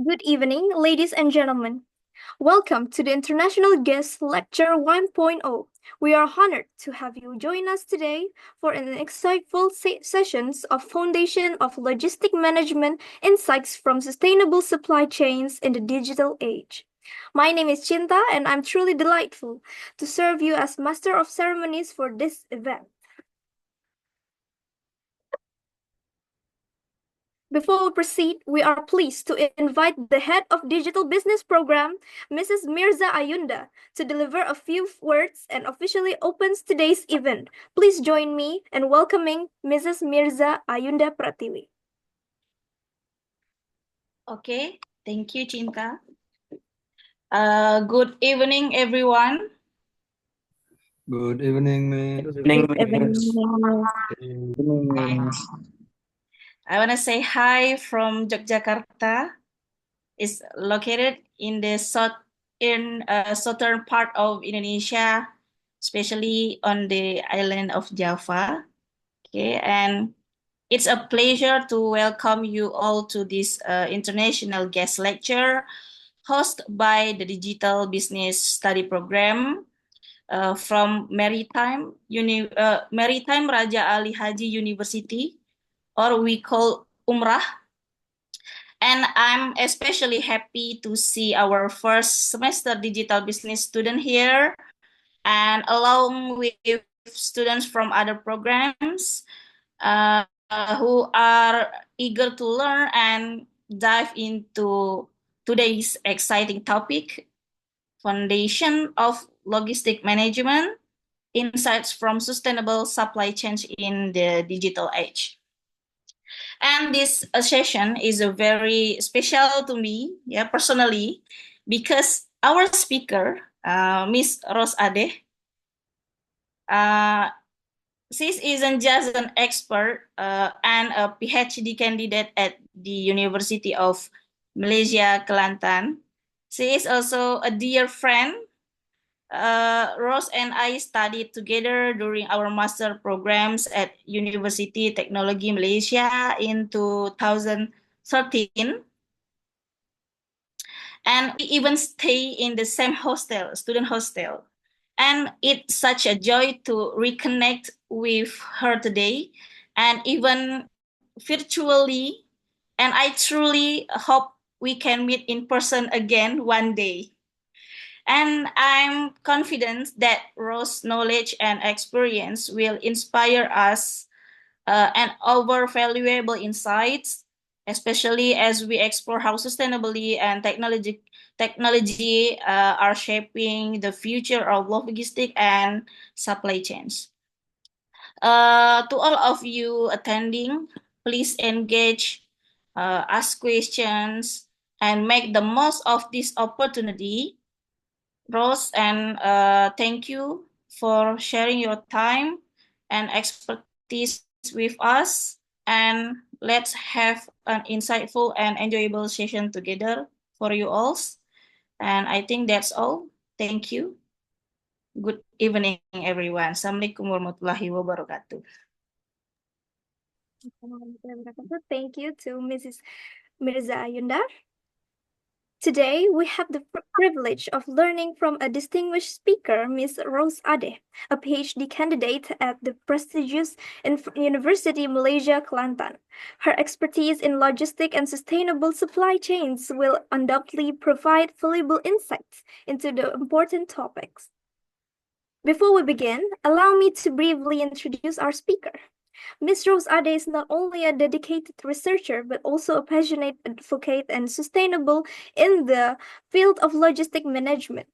Good evening, ladies and gentlemen. Welcome to the International Guest Lecture 1.0. We are honored to have you join us today for an insightful sessions of Foundation of Logistic Management Insights from Sustainable Supply Chains in the Digital Age. My name is Chinta and I'm truly delightful to serve you as Master of Ceremonies for this event. Before we proceed, we are pleased to invite the Head of Digital Business Program, Mrs. Mirza Ayunda, to deliver a few words and officially opens today's event. Please join me in welcoming Mrs. Mirza Ayunda Pratiwi. Okay, thank you, Cinta. Good evening, everyone. Good evening, Miss. Good evening. I want to say hi from Yogyakarta. It's located in the southern part of Indonesia, especially on the island of Java. Okay, and it's a pleasure to welcome you all to this international guest lecture hosted by the Digital Business Study Program from Maritime Raja Ali Haji University, or we call Umrah. And I'm especially happy to see our first semester digital business student here, and along with students from other programs who are eager to learn and dive into today's exciting topic, Foundation of Logistic Management, Insights from Sustainable Supply Chain in the Digital Age. And this session is a very special to me, yeah, personally, because our speaker, Miss Rose Ade, uh, she isn't just an expert and a PhD candidate at the University of Malaysia, Kelantan. She is also a dear friend. Rose and I studied together during our master programs at University Technology Malaysia in 2013. And we even stay in the same hostel, student hostel. And it's such a joy to reconnect with her today and even virtually. And I truly hope we can meet in person again one day. And I'm confident that Rose's knowledge and experience will inspire us and our valuable insights, especially as we explore how sustainability and technology are shaping the future of logistics and supply chains. To all of you attending, please engage, ask questions, and make the most of this opportunity. Rose, and thank you for sharing your time and expertise with us. And let's have an insightful and enjoyable session together for you all. And I think that's all. Thank you. Good evening, everyone. Assalamualaikum warahmatullahi wabarakatuh. Thank you to Mrs. Mirza Ayunda. Today, we have the privilege of learning from a distinguished speaker, Ms. Rose Ade, a PhD candidate at the prestigious University Malaysia Kelantan. Her expertise in logistic and sustainable supply chains will undoubtedly provide valuable insights into the important topics. Before we begin, allow me to briefly introduce our speaker. Ms. Rose Ade is not only a dedicated researcher, but also a passionate advocate and sustainable in the field of logistic management.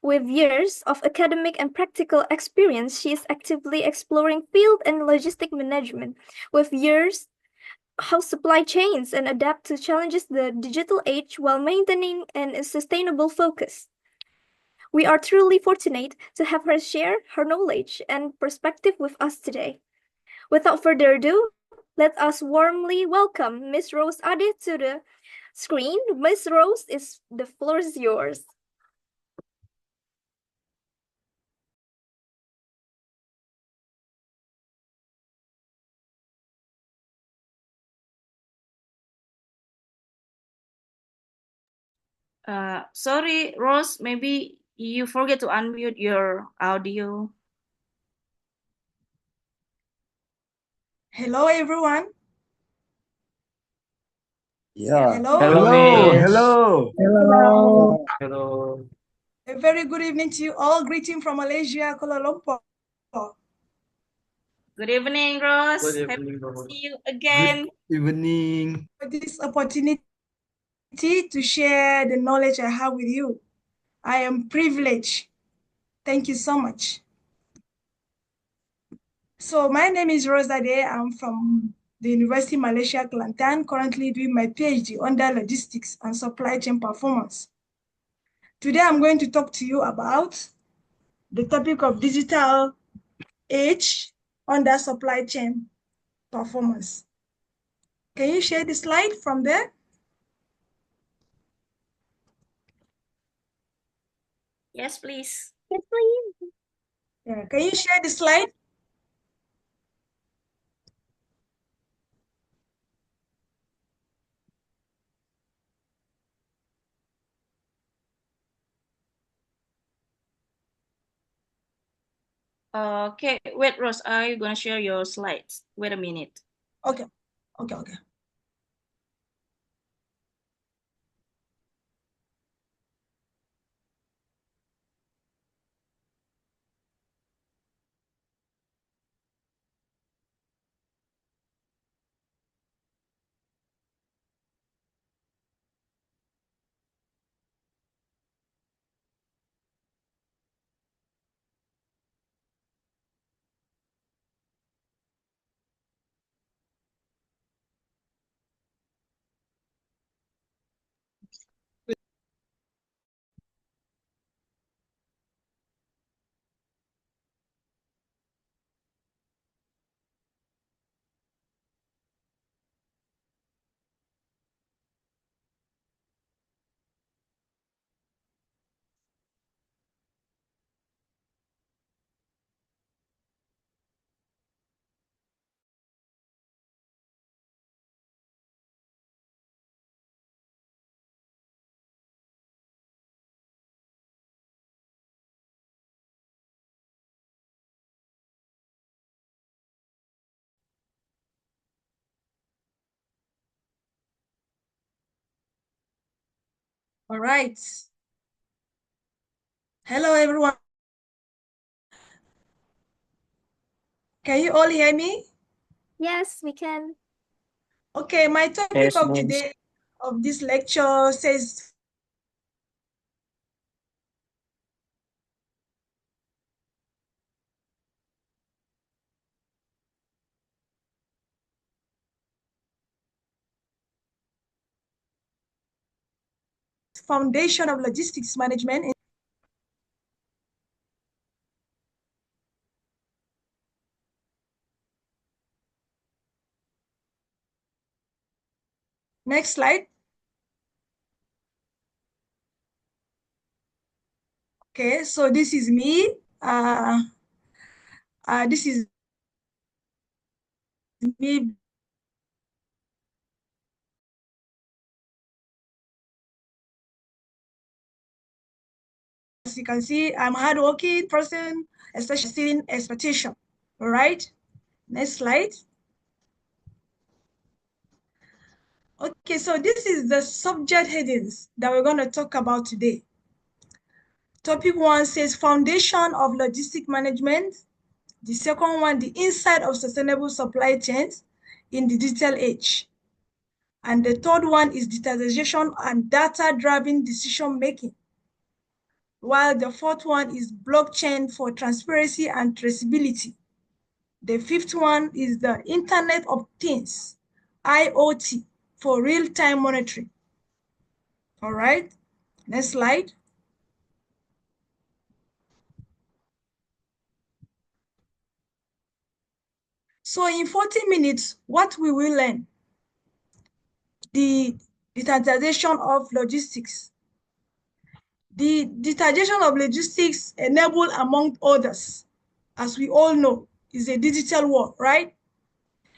With years of academic and practical experience, she is actively exploring field and logistic management. With years, how supply chains and adapt to challenges the digital age while maintaining a sustainable focus. We are truly fortunate to have her share her knowledge and perspective with us today. Without further ado, let us warmly welcome Miss Rose Ade to the screen. Miss Rose, the floor is yours. Sorry, Rose, maybe you forget to unmute your audio. Hello, everyone. Yeah. Hello. Hello. Miss. Hello. Hello. Hello. A very good evening to you all. Greeting from Malaysia, Kuala Lumpur. Good evening, Rose. Good Happy evening, to Rose. see you again. Good evening. For this opportunity to share the knowledge I have with you. I am privileged. Thank you so much. So my name is Rose Ade. I'm from the University of Malaysia, Kelantan, currently doing my PhD under logistics and supply chain performance. Today, I'm going to talk to you about the topic of digital age under supply chain performance. Can you share the slide from there? Yes, please. Yes, please. Yeah. Can you share the slide? Okay, wait, Rose, are you gonna share your slides? Wait a minute. Okay. All right. Hello, everyone. Can you all hear me? Yes, we can. Okay, my topic Yes, of miss. today of this lecture says foundation of logistics management. Next slide. Okay, so this is me. This is me. As you can see, I'm a hardworking person, especially exceeding expectation. All right. Next slide. Okay, so this is the subject headings that we're going to talk about today. Topic 1 says foundation of logistic management. The second one, the insight of sustainable supply chains in the digital age. And the third one is digitization and data-driven decision making. While the fourth one is blockchain for transparency and traceability. The fifth one is the Internet of Things, IoT, for real-time monitoring. All right, next slide. So in 40 minutes, what we will learn? The digitization of logistics. The digitization of logistics enable, among others, as we all know, is a digital world, right?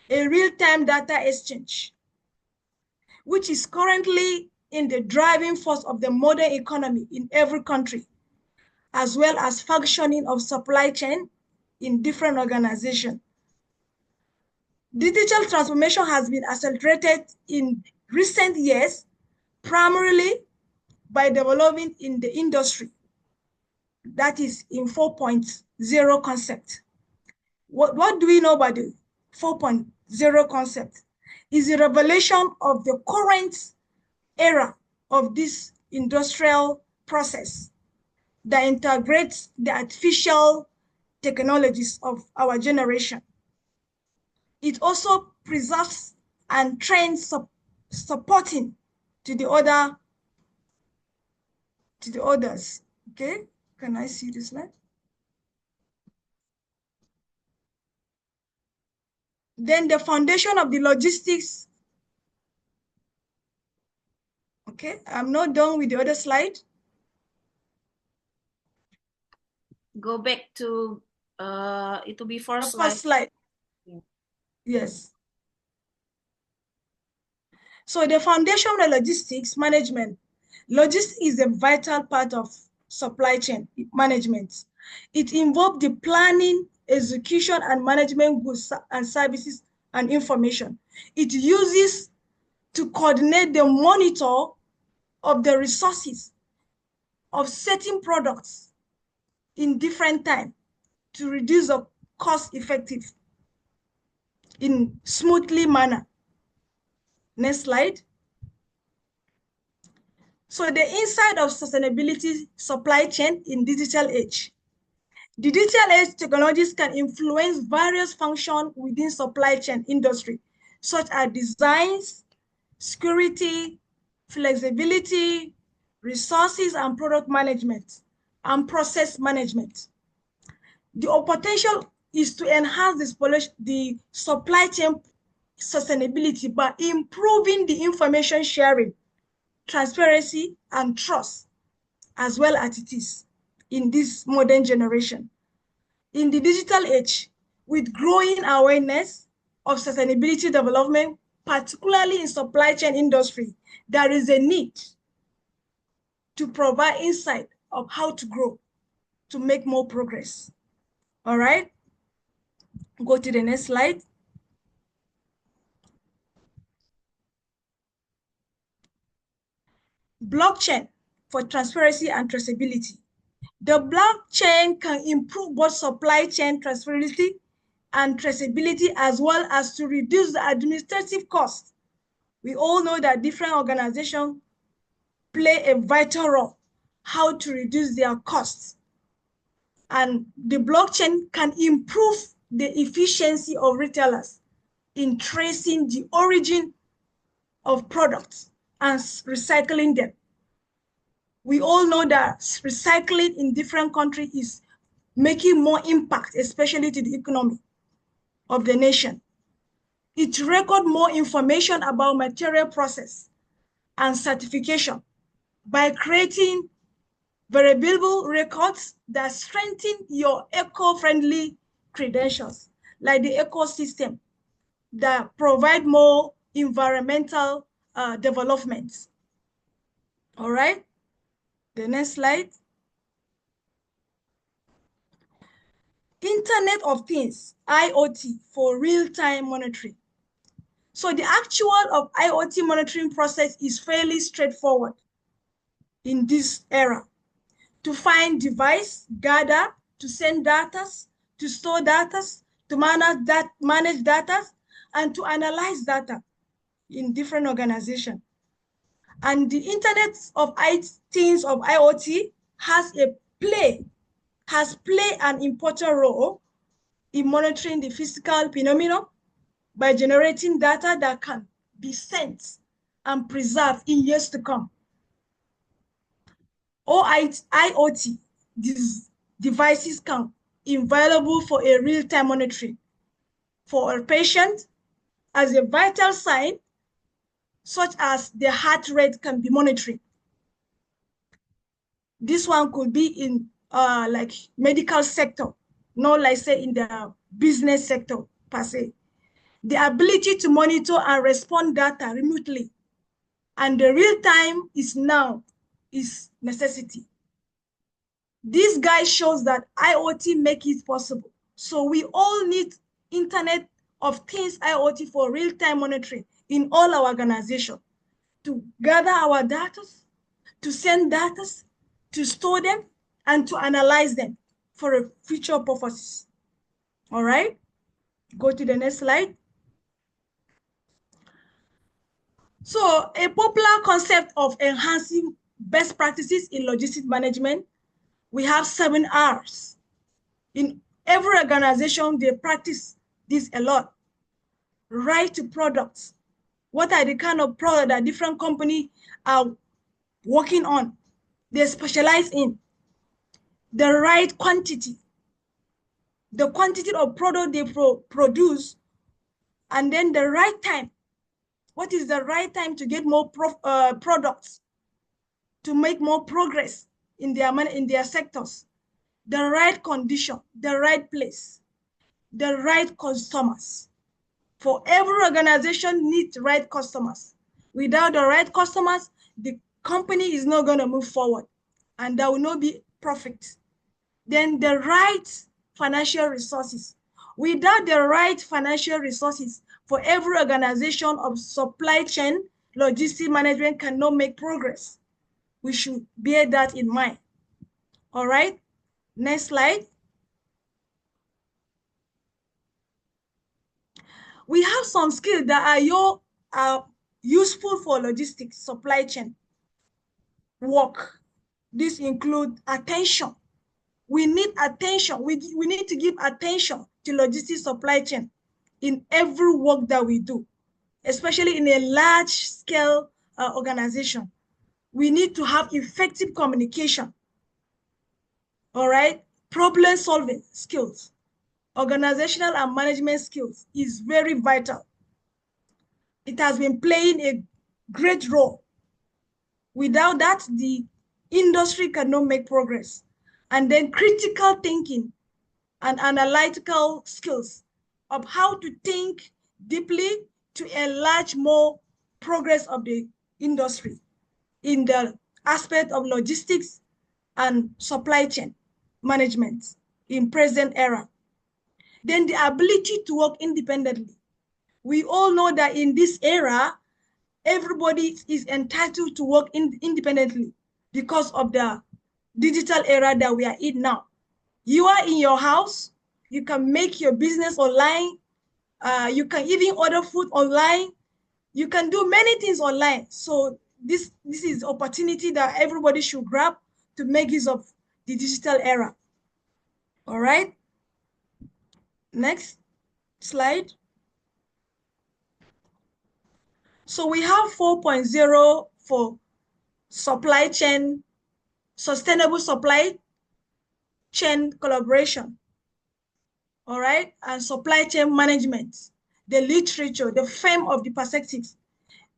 A real-time data exchange, which is currently in the driving force of the modern economy in every country, as well as functioning of supply chain in different organizations. Digital transformation has been accelerated in recent years, primarily by developing in the industry, that is in 4.0 concept. What do we know about the 4.0 concept? Is the revelation of the current era of this industrial process that integrates the artificial technologies of our generation. It also preserves and trains supporting to the others. Okay, can I see this slide? Then the foundation of the logistics. Okay, I'm not done with the other slide. Go back to it will be The first first slide. Yeah. Yes. So the foundation of logistics management. Logistics is a vital part of supply chain management. It involves the planning, execution, and management goods and services and information. It uses to coordinate the monitor of the resources of certain products in different time to reduce the cost effective in smoothly manner. Next slide. So the inside of sustainability supply chain in digital age. The digital age technologies can influence various functions within supply chain industry, such as designs, security, flexibility, resources and product management, and process management. The potential is to enhance the supply chain sustainability by improving the information sharing, transparency, and trust, as well as it is in this modern generation. In the digital age, with growing awareness of sustainability development, particularly in supply chain industry, there is a need to provide insight of how to grow, to make more progress. All right, go to the next slide. Blockchain for transparency and traceability. The blockchain can improve both supply chain transparency and traceability, as well as to reduce the administrative costs. We all know that different organizations play a vital role how to reduce their costs. And the blockchain can improve the efficiency of retailers in tracing the origin of products and recycling them. We all know that recycling in different countries is making more impact, especially to the economy of the nation. It records more information about material process and certification by creating variable records that strengthen your eco-friendly credentials, like the ecosystem that provide more environmental developments. All right, the next slide. Internet of Things, IoT, for real-time monitoring. So the actual of IoT monitoring process is fairly straightforward in this era. To find device, gather, to send data, to store data, to manage data, and to analyze data in different organizations. And the Internet of Things of IoT has played an important role in monitoring the physical phenomenon by generating data that can be sent and preserved in years to come. All IoT, these devices can be invaluable for a real-time monitoring for a patient as a vital sign, such as the heart rate can be monitored. This one could be in like medical sector, not like say in the business sector per se. The ability to monitor and respond data remotely and the real time is now, is necessity. This guy shows that IoT make it possible. So we all need Internet of Things IoT for real-time monitoring in all our organizations to gather our data, to send data, to store them, and to analyze them for a future purposes. All right, go to the next slide. So a popular concept of enhancing best practices in logistics management, we have 7 R's. In every organization, they practice this a lot. Right to products. What are the kind of products that different companies are working on? They specialize in. The right quantity. The quantity of product they produce, and then the right time. What is the right time to get more products, to make more progress in their sectors? The right condition, the right place, the right customers. For every organization needs right customers. Without the right customers, the company is not going to move forward, and there will not be profit. Then the right financial resources. Without the right financial resources, for every organization of supply chain, logistics management cannot make progress. We should bear that in mind. All right, next slide. We have some skills that are useful for logistics supply chain work. This includes attention. We need attention. We need to give attention to logistics supply chain in every work that we do, especially in a large scale organization. We need to have effective communication. All right, problem solving skills, organizational and management skills is very vital. It has been playing a great role. Without that, the industry cannot make progress. And then critical thinking and analytical skills of how to think deeply to enlarge more progress of the industry in the aspect of logistics and supply chain management in present era. Then the ability to work independently. We all know that in this era, everybody is entitled to work independently because of the digital era that we are in now. You are in your house, you can make your business online, you can even order food online, you can do many things online. So this is opportunity that everybody should grab to make use of the digital era. All right, next slide. So we have 4.0 for supply chain, sustainable supply chain collaboration. All right, and supply chain management, the literature, the theme of the perspectives,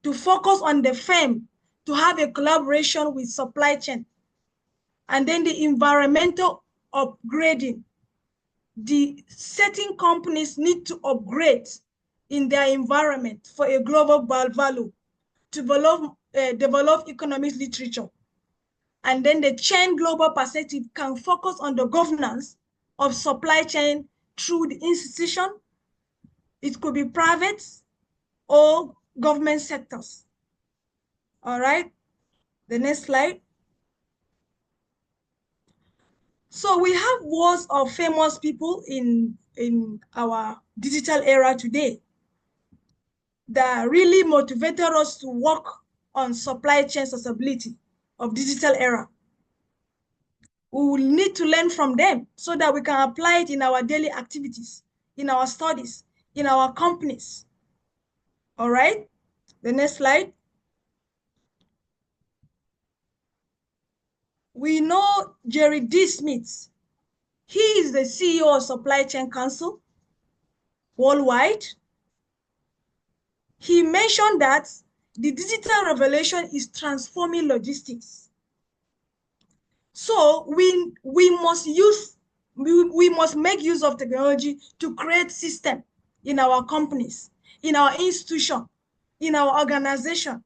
to focus on the theme, to have a collaboration with supply chain. And then the environmental upgrading. The certain companies need to upgrade in their environment for a global value, to develop economic literature. And then the chain global perspective can focus on the governance of supply chain through the institution. It could be private or government sectors. All right, the next slide. So we have words of famous people in our digital era today that really motivated us to work on supply chain sustainability of digital era. We will need to learn from them so that we can apply it in our daily activities, in our studies, in our companies. All right, the next slide. We know Jerry D. Smith. He is the CEO of Supply Chain Council worldwide. He mentioned that the digital revolution is transforming logistics. So we must make use of technology to create system in our companies, in our institution, in our organization,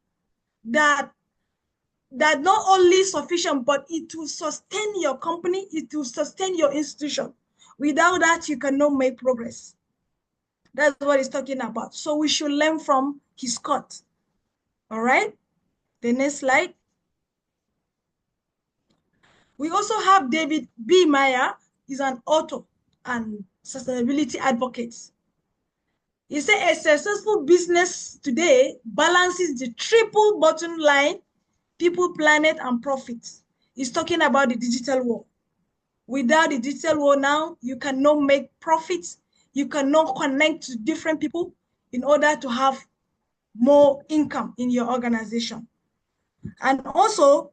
that not only sufficient, but it will sustain your company, it will sustain your institution. Without that, you cannot make progress. That's what he's talking about. So we should learn from his quote. All right. The next slide. We also have David B. Meyer. He's an author and sustainability advocate. He said a successful business today balances the triple bottom line, people, planet, and profits. He's talking about the digital world. Without the digital world now, you cannot make profits. You cannot connect to different people in order to have more income in your organization. And also,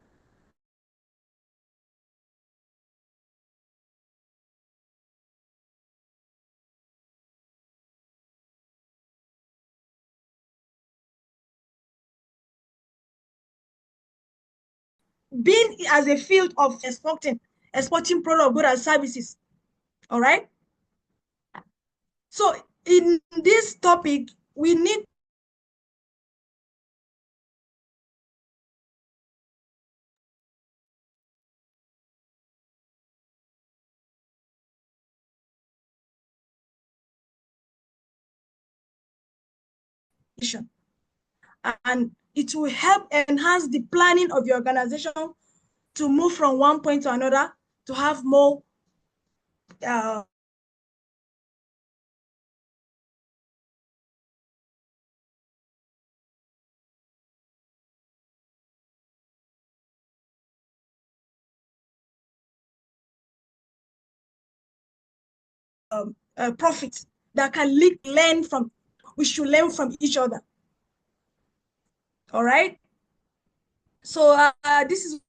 being as a field of exporting product, goods, and services. All right. So in this topic, we need and it will help enhance the planning of your organization to move from one point to another to have more profit that can learn from. We should learn from each other. All right. So this is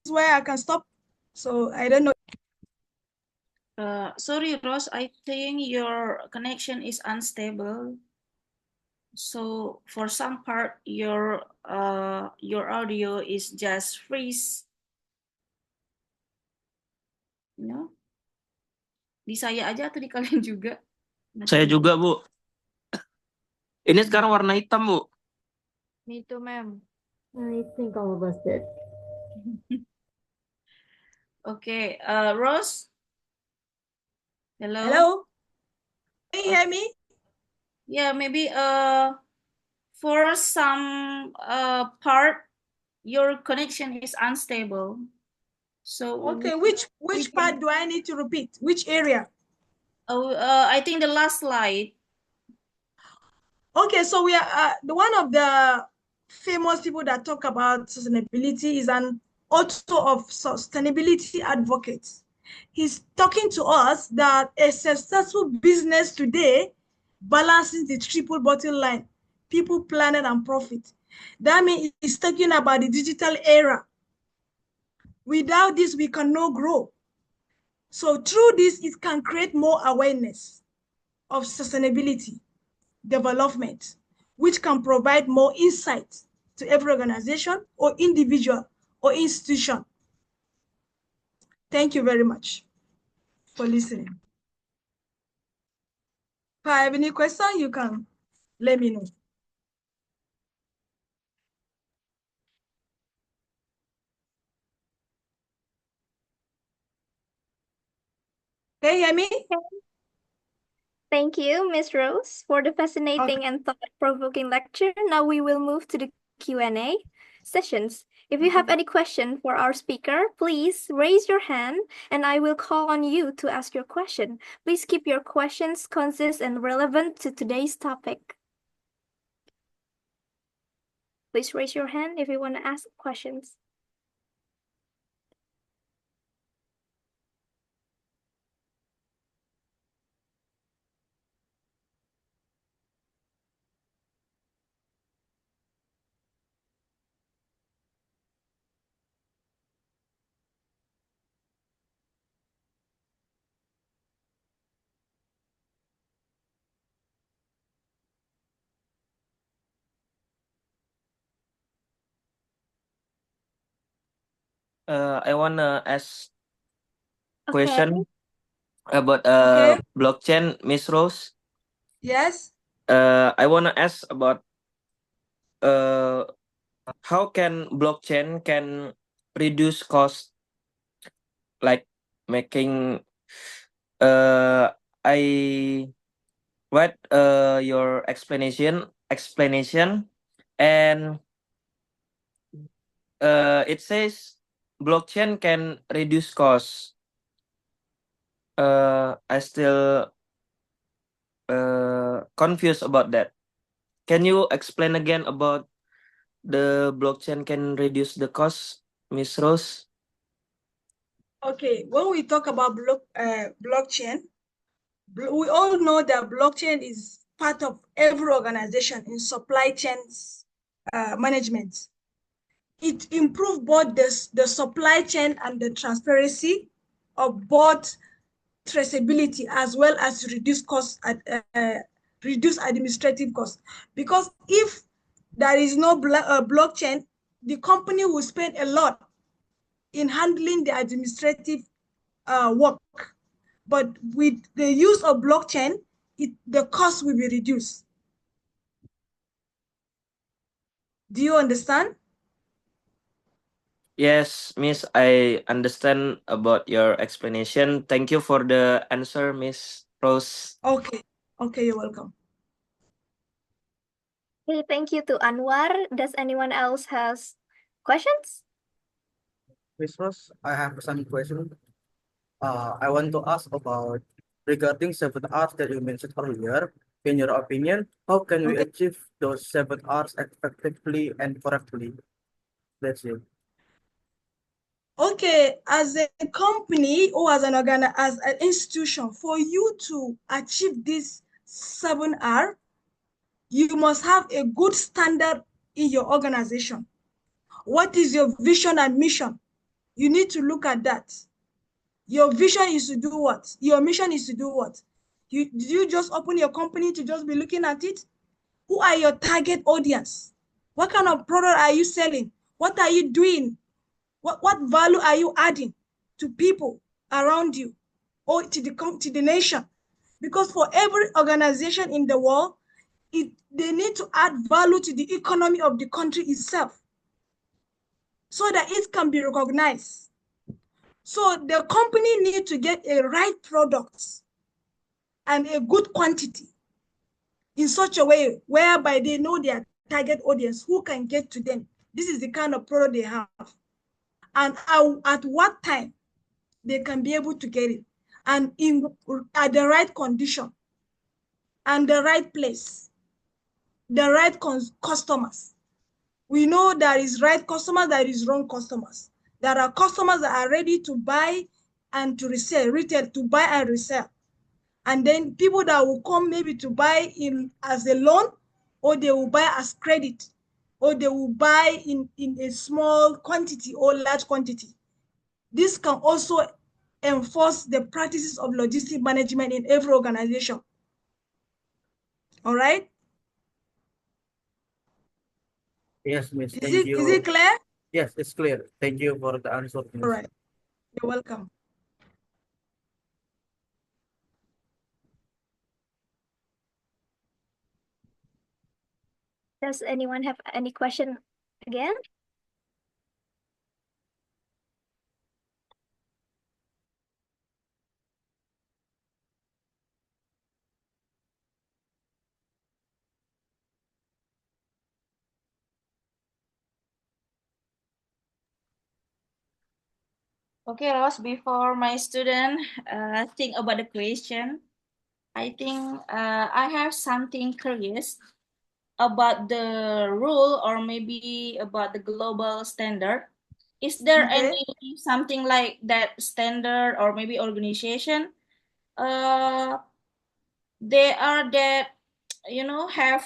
where I can stop. So I don't know. Sorry, Rose, I think your connection is unstable. So for some part, your audio is just freeze. You know? Di saya aja atau di kalian juga? Saya juga, Bu. Ini sekarang warna hitam, Bu. Me too, ma'am. I think all of us did. Okay, Rose. Hello. Hello. Can you hear me? Yeah, maybe for some part your connection is unstable. So Okay, which part do I need to repeat? Which area? I think the last slide. Okay, so we are the one of the famous people that talk about sustainability is an author of sustainability advocates. He's talking to us that a successful business today balances the triple bottom line, people, planet, and profit. That means he's talking about the digital era. Without this, we cannot grow. So through this, it can create more awareness of sustainability development, which can provide more insight to every organization or individual or institution. Thank you very much for listening. If I have any question, you can let me know. Can you hear me? Thank you, Miss Rose, for the fascinating and thought-provoking lecture. Now we will move to the Q&A sessions. If you have any question for our speaker, please raise your hand and I will call on you to ask your question. Please keep your questions concise and relevant to today's topic. Please raise your hand if you want to ask questions. I wanna ask Okay. question about Okay. blockchain, Miss Rose. Yes. I wanna ask about how can blockchain can reduce cost, like making I what your explanation and it says blockchain can reduce costs. I still confused about that. Can you explain again about the blockchain can reduce the cost, Miss Rose? Okay. When we talk about blockchain, we all know that blockchain is part of every organization in supply chains management. It improves both the supply chain and the transparency of both traceability as well as reduce cost reduce administrative costs. Because if there is no blockchain, the company will spend a lot in handling the administrative work. But with the use of blockchain, the cost will be reduced. Do you understand? Yes, Miss, I understand about your explanation. Thank you for the answer, Miss Rose. Okay. Okay, you're welcome. Okay, thank you to Anwar. Does anyone else has questions? Miss Rose, I have some question. I want to ask about regarding 7 hours that you mentioned earlier. In your opinion, how can we Okay. achieve those 7 hours effectively and correctly? That's it. Okay, as a company or as as an institution, for you to achieve this 7R, you must have a good standard in your organization. What is your vision and mission? You need to look at that. Your vision is to do what? Your mission is to do what? Did you just open your company to just be looking at it? Who are your target audience? What kind of product are you selling? What are you doing? What value are you adding to people around you or to the nation? Because for every organization in the world, they need to add value to the economy of the country itself so that it can be recognized. So the company need to get a right product and a good quantity in such a way whereby they know their target audience, who can get to them. This is the kind of product they have. And at what time they can be able to get it, and at the right condition, and the right place, the right customers. We know there is right customers, there is wrong customers. There are customers that are ready to buy and to resell, retail, to buy and resell. And then people that will come maybe to buy in as a loan, or they will buy as credit, or they will buy in a small quantity or large quantity. This can also enforce the practices of logistic management in every organization. All right? Yes, Miss. Is Thank it you. clear? Yes, it's clear. Thank you for the answer, Miss. All right. You're welcome. Does anyone have any question again? Okay, Rose, before my student think about the question, I think I have something curious about the rule or maybe about the global standard. Is there Okay. any something like that standard or maybe organization they are that have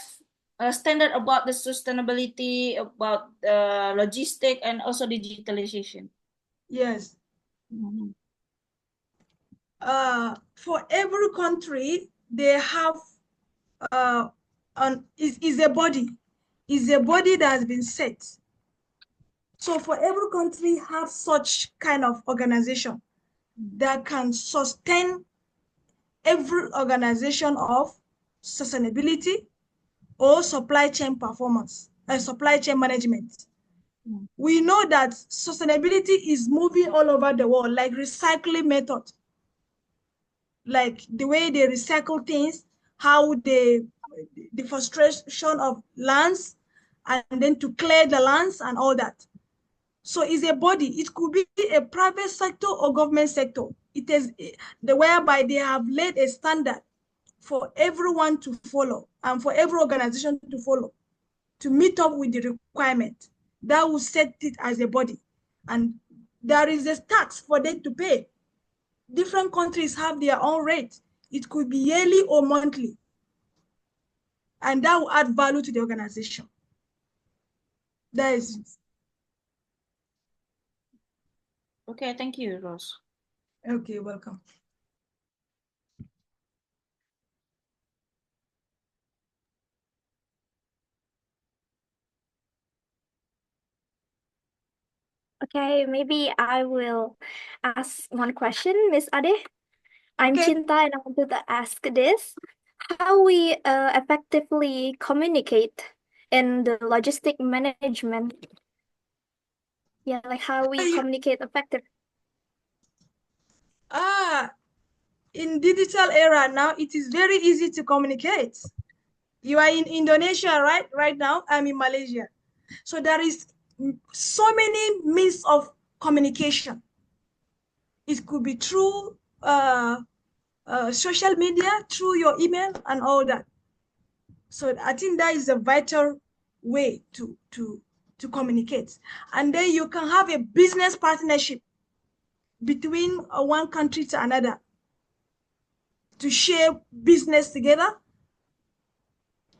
a standard about the sustainability, about the logistic and also digitalization? Yes. Mhm. For every country, they have is a body that has been set. So for every country have such kind of organization that can sustain every organization of sustainability or supply chain performance, supply chain management. We know that sustainability is moving all over the world, like recycling method, like the way they recycle things, how they deforestation of lands, and then to clear the lands and all that. So it's a body. It could be a private sector or government sector. It is the whereby they have laid a standard for everyone to follow and for every organization to follow to meet up with the requirement. That will set it as a body. And there is a tax for them to pay. Different countries have their own rate. It could be yearly or monthly. And that will add value to the organization. That is it. Okay, thank you, Rose. Okay, welcome. Okay, maybe I will ask one question, Miss Ade. I'm Okay. Chinta, and I wanted to ask this: how we effectively communicate in the logistic management? Yeah, like how we communicate effectively. In digital era now, it is very easy to communicate. You are in Indonesia, right? Right now, I'm in Malaysia. So there is so many means of communication. It could be through social media, through your email and all that. So I think that is a vital way to communicate. And then you can have a business partnership between one country to another to share business together,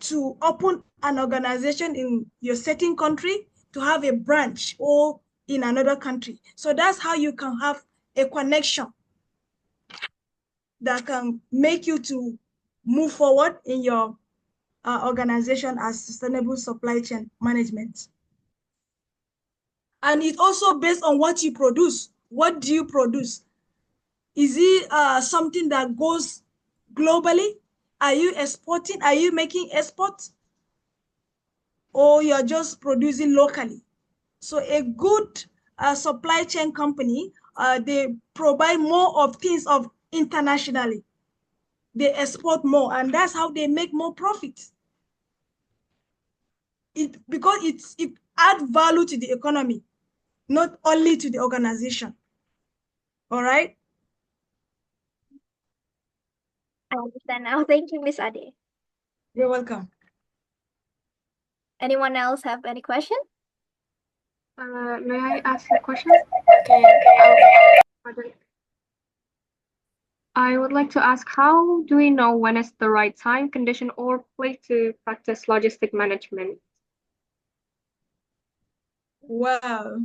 to open an organization in your setting country, to have a branch or in another country. So that's how you can have a connection that can make you to move forward in your organization as sustainable supply chain management. And it's also based on what you produce. What do you produce? Is it something that goes globally? Are you exporting? Are you making exports? Or you're just producing locally? So a good supply chain company, they provide more of things of internationally. They export more, and that's how they make more profit. Because it adds value to the economy, not only to the organization. All right? I understand now. Thank you, Miss Ade. You're welcome. Anyone else have any question? May I ask a question? Okay. I would like to ask, how do we know when is the right time, condition, or place to practice logistic management? Wow.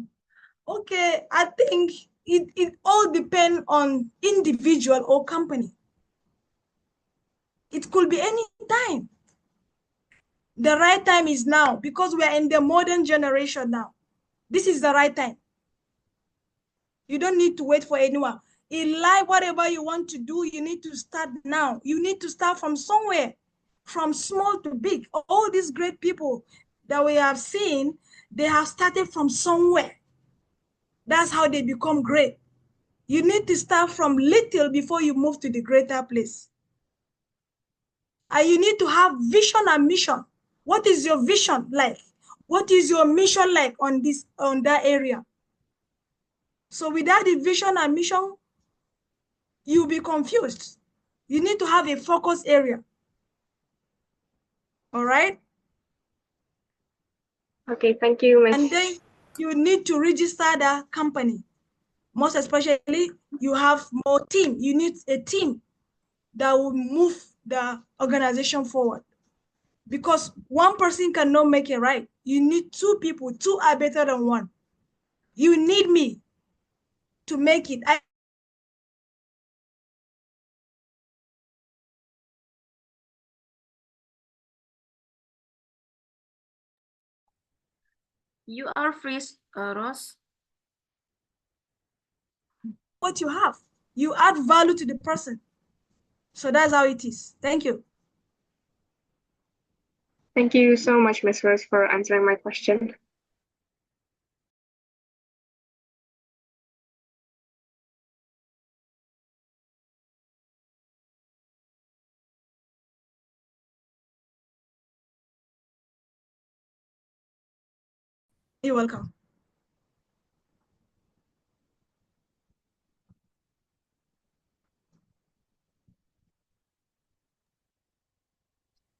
Okay, I think it all depends on individual or company. It could be any time. The right time is now because we are in the modern generation now. This is the right time. You don't need to wait for anyone. In life, whatever you want to do, you need to start now. You need to start from somewhere, from small to big. All these great people that we have seen, they have started from somewhere. That's how they become great. You need to start from little before you move to the greater place. And you need to have vision and mission. What is your vision like? What is your mission like on that area? So without the vision and mission, you'll be confused. You need to have a focus area. All right? Okay, thank you, Miss. And then you need to register the company. Most especially, you have more team. You need a team that will move the organization forward. Because one person cannot make it right. You need two people. Two are better than one. You need me to make it. You are free, Rose. What you have, you add value to the person. So that's how it is. Thank you. Thank you so much, Ms. Rose, for answering my question. You're welcome.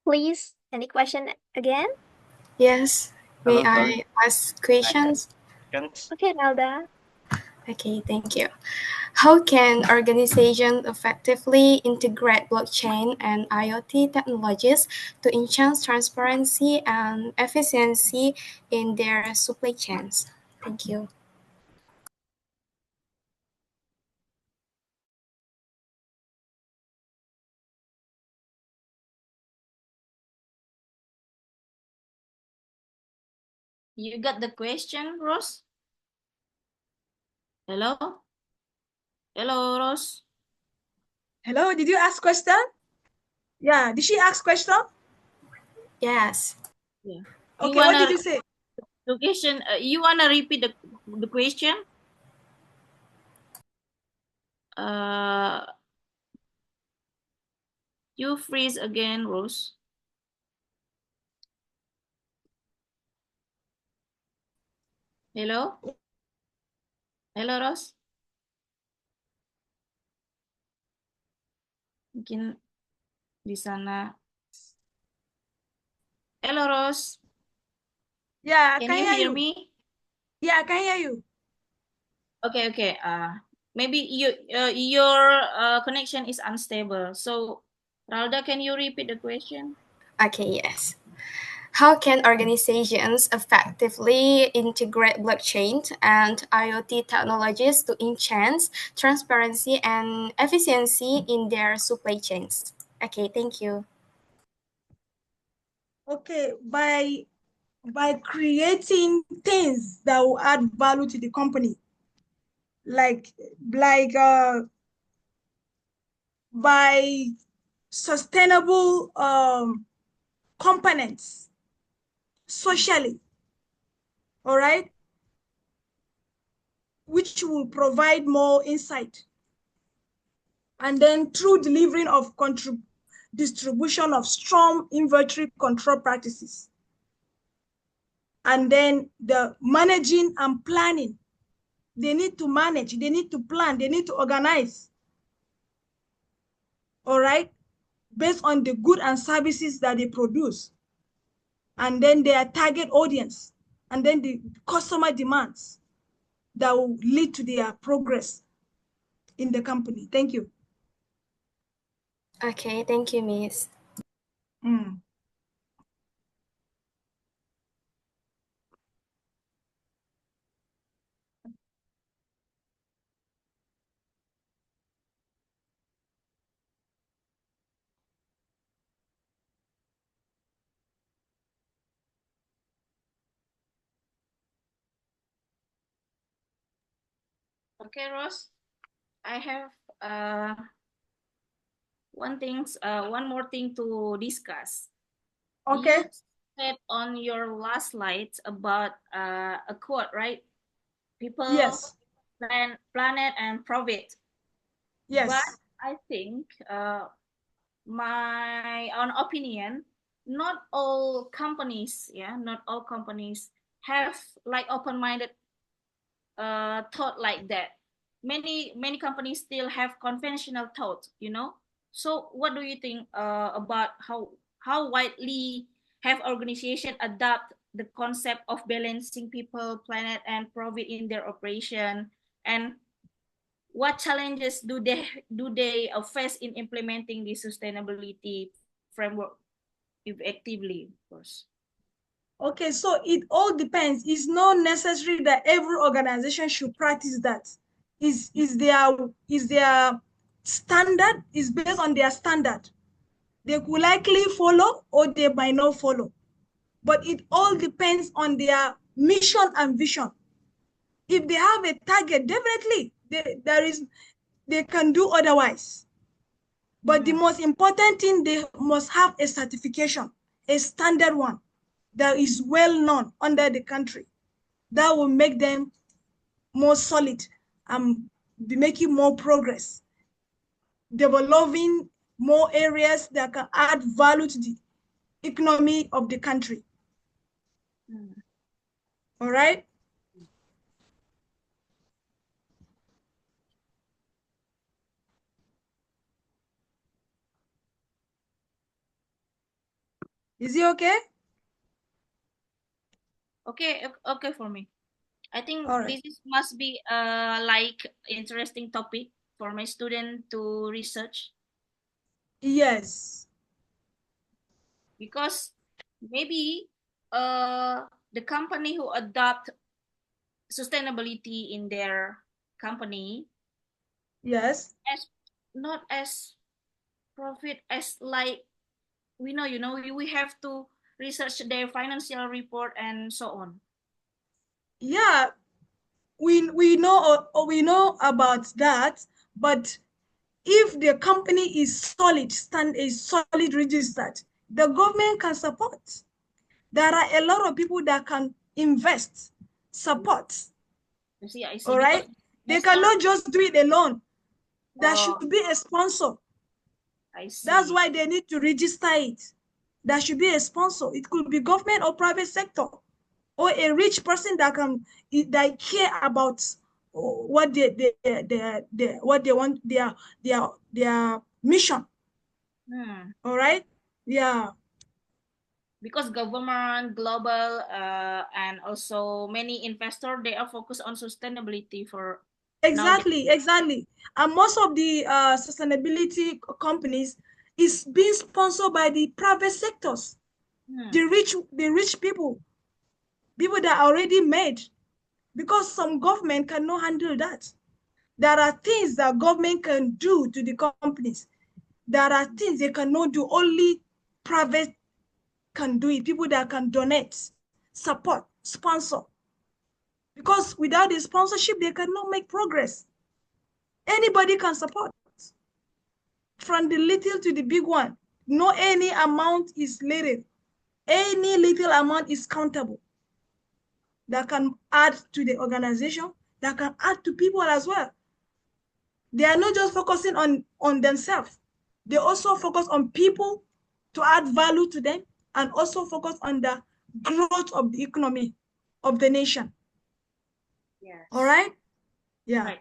Please, any question again? Yes, may Hello, I ask questions? Okay, Nelda. Okay, thank you. How can organizations effectively integrate blockchain and IoT technologies to enhance transparency and efficiency in their supply chains? Thank you. You got the question, Rose? Hello? Hello, Rose? Hello, did you ask question? Yeah, did she ask question? Yes. Yeah. Okay, what did you say? The question, you wanna repeat the question? You freeze again, Rose. Hello? Hello, Rose? Mungkin di sana. Hello, Rose. Yeah, I Can you hear me? Yeah, I can hear you. Okay. Maybe your connection is unstable. So, Ralda, can you repeat the question? Okay, yes. How can organizations effectively integrate blockchain and IoT technologies to enhance transparency and efficiency in their supply chains? Okay, thank you. Okay, by creating things that will add value to the company, like by sustainable components socially, all right, which will provide more insight, and then through delivering of distribution of strong inventory control practices, and then the managing and planning. They need to manage, they need to plan, they need to organize, all right, based on the goods and services that they produce, and then their target audience, and then the customer demands that will lead to their progress in the company. Thank you. Okay, thank you, Miss. Okay, Rose. I have one more thing to discuss. Okay. You said on your last slides about a quote, right? People, yes, planet, and profit. yes. But I think, my own opinion, not all companies have like open-minded thought like that. Many companies still have conventional thoughts, So what do you think about how widely have organizations adapt the concept of balancing people, planet, and profit in their operation, and what challenges do they face in implementing the sustainability framework effectively, of course? Okay, so it all depends. It's not necessary that every organization should practice that. Is their standard is based on their standard. They could likely follow or they might not follow. But it all depends on their mission and vision. If they have a target, definitely they can do otherwise. But the most important thing, they must have a certification, a standard one that is well known under the country. That will make them more solid and be making more progress, developing more areas that can add value to the economy of the country. All right? Is it okay? Okay for me. I think All right. this must be like interesting topic for my student to research, Yes. because maybe the company who adopt sustainability in their company Yes. as not as profit as like we we have to research their financial report and so on. Yeah, we know about that, but if the company is solid registered, the government can support. There are a lot of people that can invest, support. I see. All right, they cannot just do it alone. There should be a sponsor. I see. That's why they need to register it. There should be a sponsor. It could be government or private sector, or a rich person that care about what what they want, their mission. All right. Yeah. Because government, global, and also many investors, they are focused on sustainability for Exactly. And most of the sustainability companies is being sponsored by the private sectors, the rich people that are already made, because some government cannot handle that. There are things that government can do to the companies. There are things they cannot do. Only private can do it. People that can donate, support, sponsor. Because without the sponsorship, they cannot make progress. Anybody can support, from the little to the big one. No any amount is little. Any little amount is countable. That can add to the organization, that can add to people as well. They are not just focusing on themselves. They also focus on people to add value to them, and also focus on the growth of the economy of the nation. Yes. All right? Yeah. Right.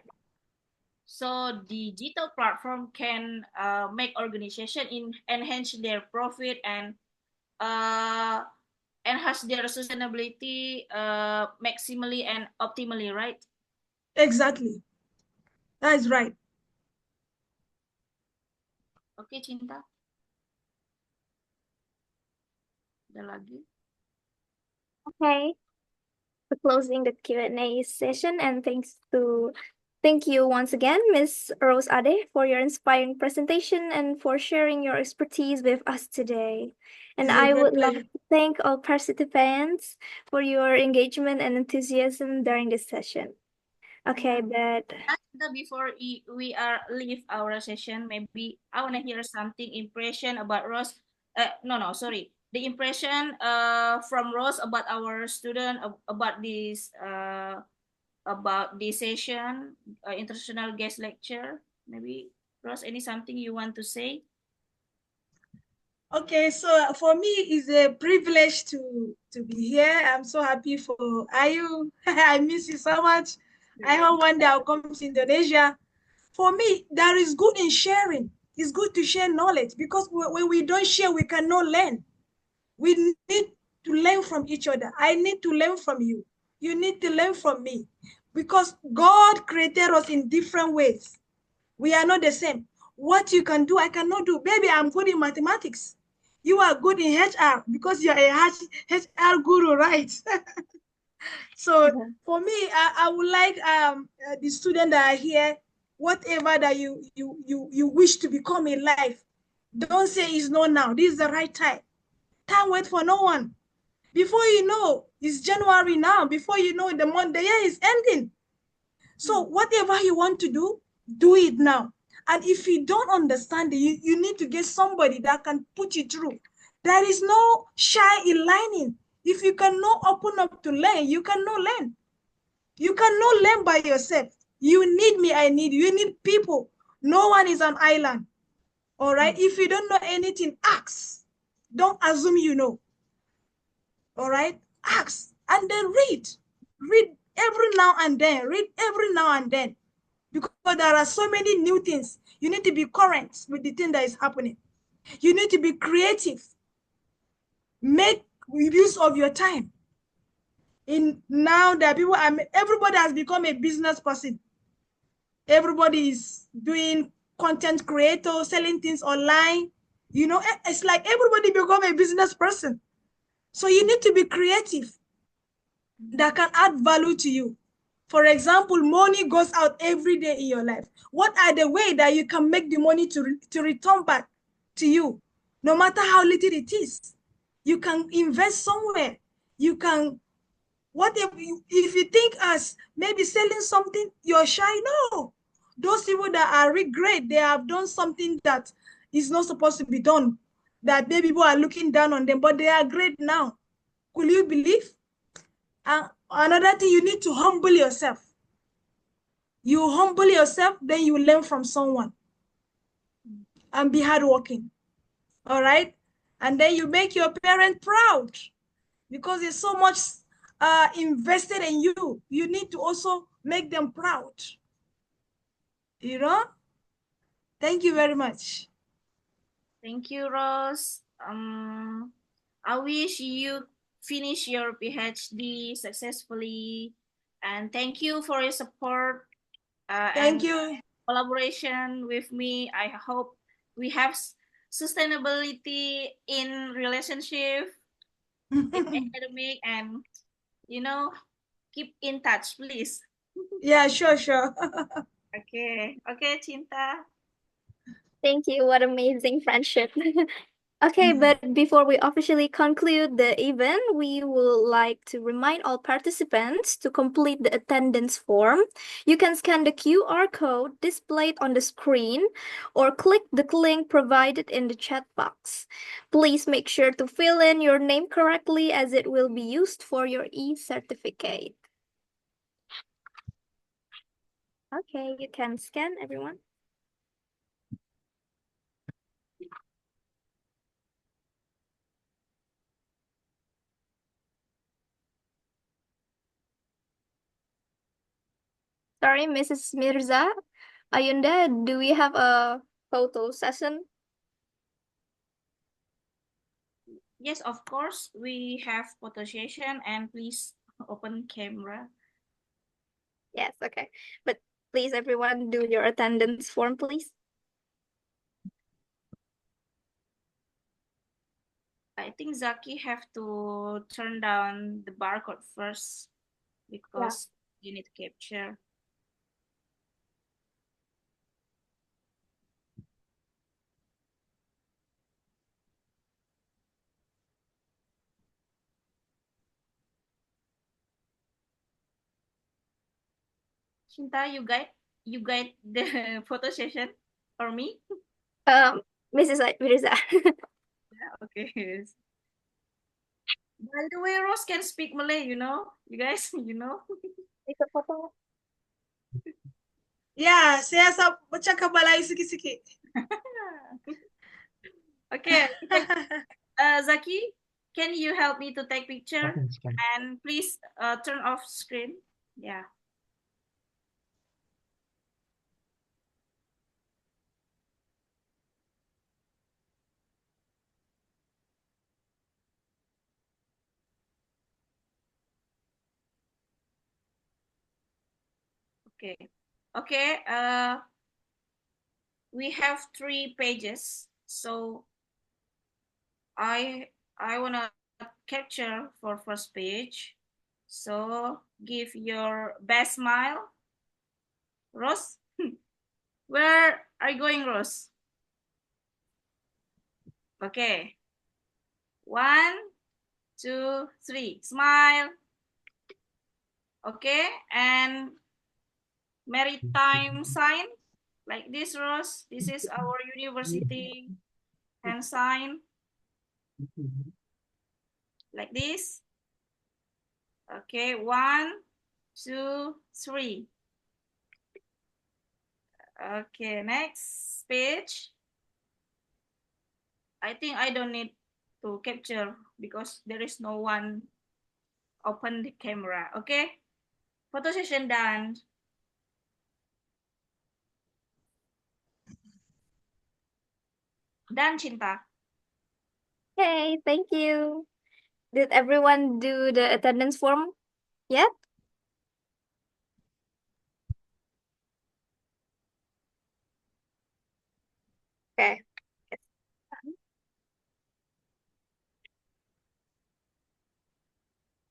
So digital platform can make organization enhance their profit and enhance their sustainability maximally and optimally, right? Exactly. That is right. Okay, Cinta. Ada lagi? Okay. For closing the Q&A session, and thank you once again, Ms. Rose Ade, for your inspiring presentation and for sharing your expertise with us today. And It's a I great would like pleasure. to thank all participants for your engagement and enthusiasm during this session. Okay, but Before we are leave our session, maybe I want to hear something impression about Rose. Sorry. The impression from Rose about our student about this session, international guest lecture. Maybe Rose, any something you want to say? Okay, so for me, it's a privilege to be here. I'm so happy for Ayu. I miss you so much. I hope one day I'll come to Indonesia. For me, there is good in sharing. It's good to share knowledge, because when we don't share, we cannot learn. We need to learn from each other. I need to learn from you. You need to learn from me, because God created us in different ways. We are not the same. What you can do, I cannot do. Maybe I'm good in mathematics. You are good in HR because you're a HR guru, right? So for me, I would like the students that are here, whatever that you wish to become in life, don't say it's not now. This is the right time. Time wait for no one. Before you know, it's January now. Before you know, the year is ending. So whatever you want to do it now. And if you don't understand it, you need to get somebody that can put you through. There is no shy in learning. If you cannot open up to learn, you cannot learn. You cannot learn by yourself. You need me, I need you. You need people. No one is an island. All right? If you don't know anything, ask. Don't assume you know. All right? Ask. And then read. Read every now and then. Read every now and then. Because there are so many new things. You need to be current with the thing that is happening. You need to be creative. Make use of your time. In now that everybody has become a business person. Everybody is doing content creator, selling things online. You know, it's like everybody become a business person. So you need to be creative that can add value to you. For example, money goes out every day in your life. What are the ways that you can make the money to return back to you, no matter how little it is? You can invest somewhere. You can, if you think as maybe selling something, you're shy. No. Those people that are regret, they have done something that is not supposed to be done, that maybe people are looking down on them, but they are great now. Could you believe? Another thing, you need to humble yourself. You humble yourself, then you learn from someone and be hardworking. All right? And then you make your parent proud because there's so much invested in you. You need to also make them proud. You know? Thank you very much. Thank you, Rose. I wish you finish your PhD successfully, and thank you for your support. Thank and you. collaboration with me. I hope we have sustainability in relationship, in academic, and keep in touch, please. Yeah, sure. Okay, Cinta. Thank you. What amazing friendship. Okay, but before we officially conclude the event, we would like to remind all participants to complete the attendance form. You can scan the QR code displayed on the screen or click the link provided in the chat box. Please make sure to fill in your name correctly as it will be used for your e-certificate. Okay, you can scan, everyone. Sorry, Mrs. Mirza. Ayunda, do we have a photo session? Yes, of course, we have photo session, and please open camera. Yes, okay. But please, everyone, do your attendance form, please. I think Zaki have to turn down the barcode first because you need to capture. Cinta, you guide the photo session for me? Mrs. Mirza. Okay. By the way, Rose can speak Malay, you guys, Take a photo. Yeah, saya cakap Malay sikit-sikit. Okay. Zaki, can you help me to take picture? And please turn off screen. Yeah. Okay. We have 3 pages, so I wanna capture for first page. So give your best smile, Rose. Where are you going, Rose? Okay. 1, 2, 3. Smile. Okay, and maritime sign like this, Rose. This is our university hand sign like this. Okay, 1, 2, 3. Okay, next page. I think I don't need to capture because there is no one open the camera. Okay, photo session done. Done, Cinta. Okay, thank you. Did everyone do the attendance form yet? Okay.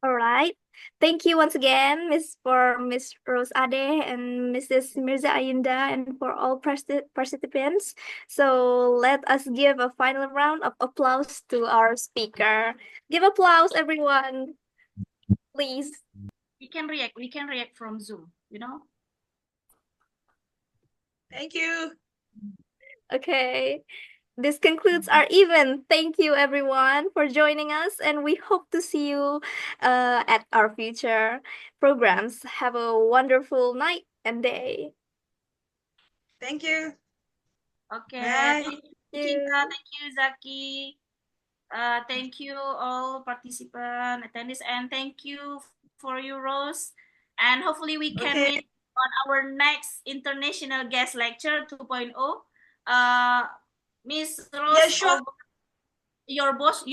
All right. Thank you once again, Miss Rose Ade and Mrs. Mirza Ayunda, and for all participants. So let us give a final round of applause to our speaker. Give applause, everyone, please. We can react. We can react from Zoom. You know. Thank you. Okay. This concludes our event. Thank you, everyone, for joining us, and we hope to see you at our future programs. Have a wonderful night and day. Thank you. Okay. Bye. Thank you, Cinta. Thank you, Zaki. Thank you all participant attendees, and thank you for you, Rose. And hopefully we can Okay. meet on our next international guest lecture 2.0. Miss Rose, Yeah, sure. your boss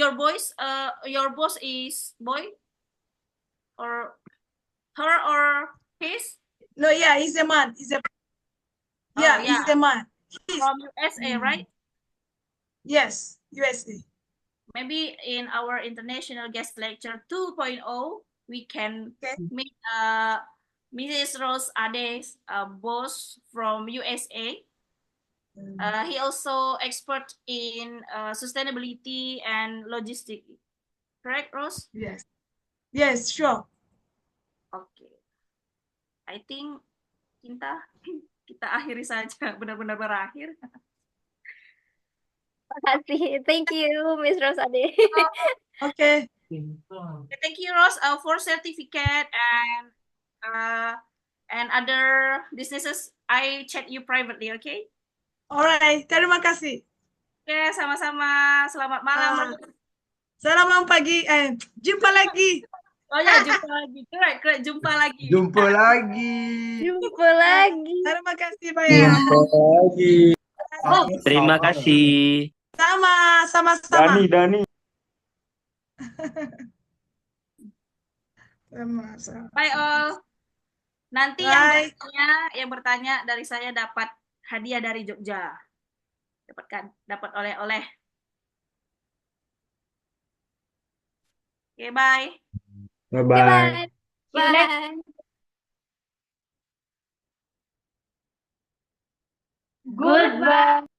is boy or her or his? No, yeah, he's a man. He's a Yeah, he's a man. from USA, right? Yes, USA. Maybe in our international guest lecture 2.0, we can meet Mrs. Rose Ade's boss from USA. He also expert in sustainability and logistics. Correct, Rose? Yes. Yes, sure. Okay. I think Cinta, kita akhiri saja, benar-benar berakhir. Makasih. Thank you, Miss Rose Ade. Okay. Thank you, Rose, for certificate and other businesses. I chat you privately, okay? Alright, terima kasih. Oke, sama-sama. Selamat malam. Selamat pagi. Jumpa lagi. Oh ya, jumpa lagi. Keren, jumpa lagi. Jumpa lagi. Jumpa lagi. Terima kasih banyak. Jumpa lagi. Oh, Terima kasih. Sama-sama. Dani. Sama-sama. Bye all. Nanti yang bertanya dari saya dapat hadiah dari Jogja. Dapat oleh-oleh. Oke, bye. Bye-bye. Bye. Goodbye.